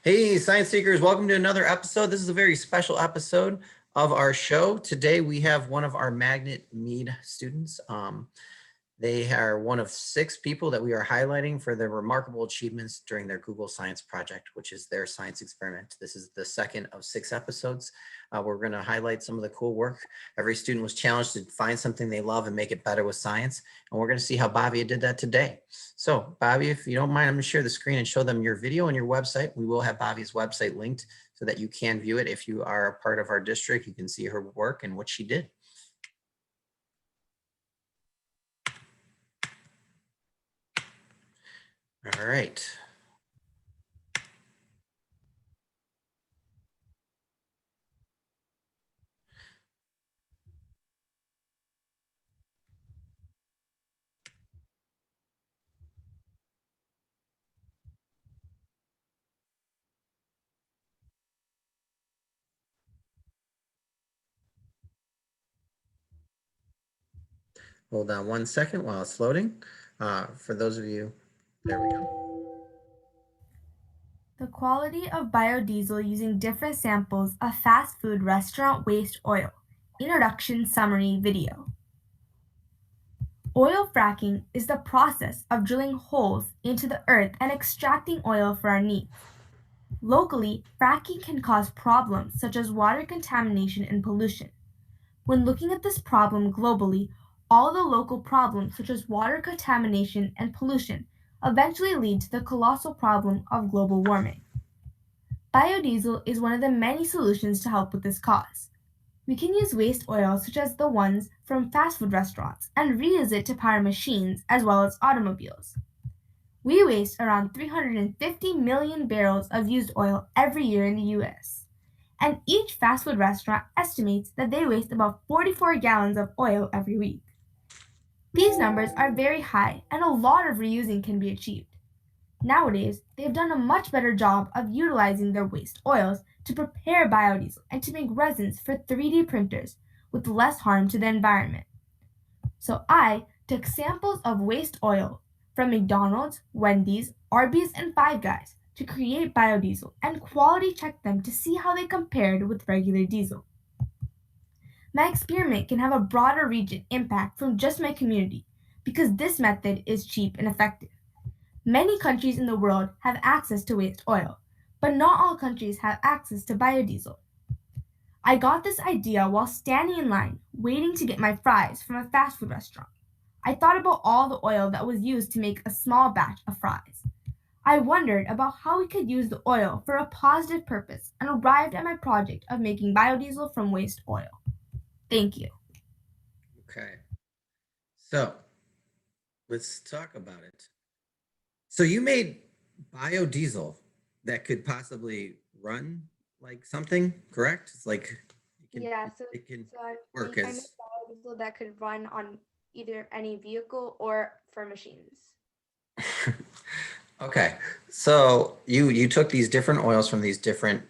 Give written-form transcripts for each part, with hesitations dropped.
Hey, science seekers, welcome to another episode. This is a very special episode of our show. Today we have one of our Magnet Mead students. They are one of 6 people that we are highlighting for their remarkable achievements during their Google Science project, which is their science experiment. This is the second of 6 episodes. We're going to highlight some of the cool work. Every student was challenged to find something they love and make it better with science. And we're going to see how Bobby did that today. So Bobby, if you don't mind, I'm going to share the screen and show them your video and your website. We will have Bobby's website linked so that you can view it. If you are a part of our district, you can see her work and what she did. All right. Hold on one second while it's loading. For those of you, there we go. The quality of biodiesel using different samples of fast food restaurant waste oil. Introduction summary video. Oil fracking is the process of drilling holes into the earth and extracting oil for our needs. Locally, fracking can cause problems such as water contamination and pollution. When looking at this problem globally, all the local problems such as water contamination and pollution eventually lead to the colossal problem of global warming. Biodiesel is one of the many solutions to help with this cause. We can use waste oil such as the ones from fast food restaurants and reuse it to power machines as well as automobiles. We waste around 350 million barrels of used oil every year in the US. And each fast food restaurant estimates that they waste about 44 gallons of oil every week. These numbers are very high and a lot of reusing can be achieved. Nowadays, they've done a much better job of utilizing their waste oils to prepare biodiesel and to make resins for 3D printers with less harm to the environment. So I took samples of waste oil from McDonald's, Wendy's, Arby's, and Five Guys to create biodiesel and quality checked them to see how they compared with regular diesel. My experiment can have a broader region impact from just my community because this method is cheap and effective. Many countries in the world have access to waste oil, but not all countries have access to biodiesel. I got this idea while standing in line waiting to get my fries from a fast food restaurant. I thought about all the oil that was used to make a small batch of fries. I wondered about how we could use the oil for a positive purpose and arrived at my project of making biodiesel from waste oil. Thank you. Okay. So let's talk about it. So you made biodiesel that could possibly run like something, correct? It's like Yeah, so it can so I work I made as biodiesel that could run on either any vehicle or for machines. okay. So you took these different oils from these different,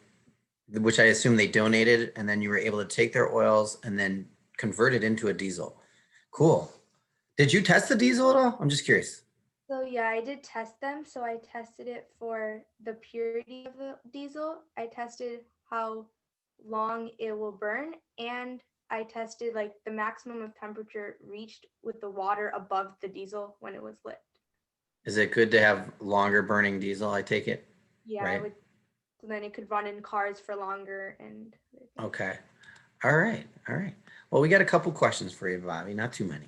which I assume they donated, and then you were able to take their oils and then convert it into a diesel. Cool. Did you test the diesel at all? I'm just curious. So yeah, I did test them. So I tested it for the purity of the diesel. I tested how long it will burn, and I tested like the maximum of temperature reached with the water above the diesel when it was lit. Is it good to have longer burning diesel? I take it, Yeah, I right? would. So then it could run in cars for longer and everything. Okay. All right. All right. Well, we got a couple questions for you, Bobby, not too many.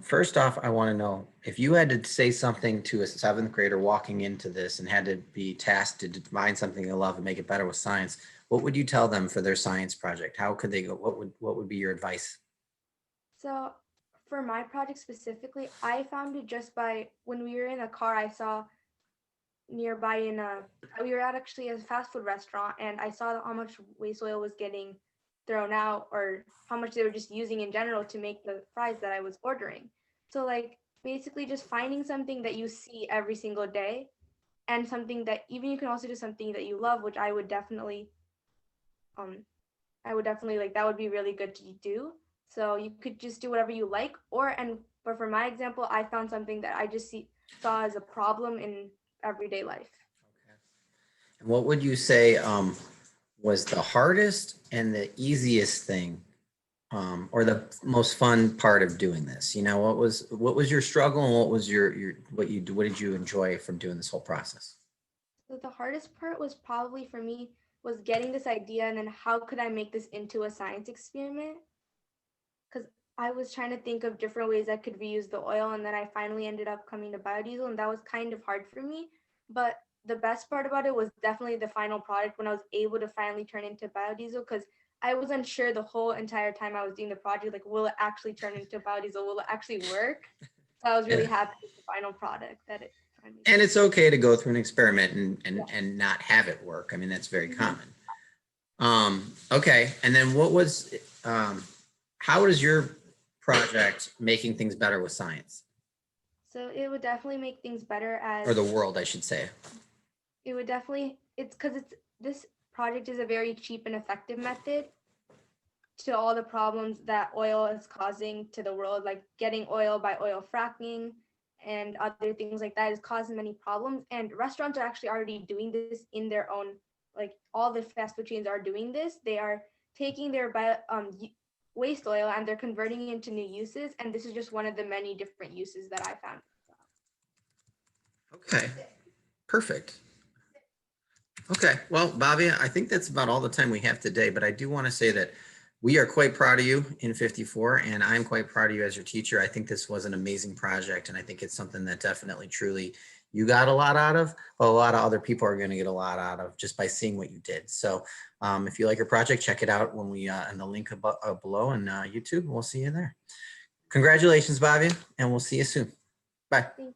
First off, I want to know if you had to say something to a 7th grader walking into this and had to be tasked to find something they love and make it better with science, what would you tell them for their science project? How could they go? What would be your advice? So for my project specifically, I found it just by when we were in the car. I saw nearby in a we were at actually a fast food restaurant, and I saw how much waste oil was getting thrown out or how much they were just using in general to make the fries that I was ordering. So like basically just finding something that you see every single day and something that even you can also do something that you love, which um I would definitely like that would be really good to do. So you could just do whatever you like but for my example, I found something that I just saw as a problem in everyday life. Okay. And what would you say was the hardest and the easiest thing, or the most fun part of doing this? You know, what was your struggle, and what was your what did you enjoy from doing this whole process? So the hardest part was probably for me was getting this idea and then how could I make this into a science experiment? Because I was trying to think of different ways I could reuse the oil, and then I finally ended up coming to biodiesel, and that was kind of hard for me. But the best part about it was definitely the final product when I was able to finally turn into biodiesel, because I was unsure the whole entire time I was doing the project, like, will it actually turn into biodiesel? Will it actually work? So I was really Yeah. happy with the final product that it finally And did. it's okay to go through an experiment and Yeah. not have it work. I mean, that's very Mhm. common. Okay. And then how is your project making things better with science, So it would definitely make things better or as the world, I should say? it would definitely it's because it's this project is a very cheap and effective method to all the problems that oil is causing to the world, like getting oil by oil fracking and other things like that is causing many problems. And restaurants are actually already doing this in their own, like all the fast food chains are doing this. They are taking their waste oil and they're converting it into new uses. And this is just one of the many different uses that I found. Okay, perfect. Okay, well, Bobby, I think that's about all the time we have today, but I do want to say that we are quite proud of you in 54, and I'm quite proud of you as your teacher. I think this was an amazing project, and I think it's something that definitely, truly, you got a lot out of, but a lot of other people are going to get a lot out of just by seeing what you did. So if you like your project, check it out when we in the link below on YouTube, and we'll see you there. Congratulations, Bobby, and we'll see you soon. Bye. Thank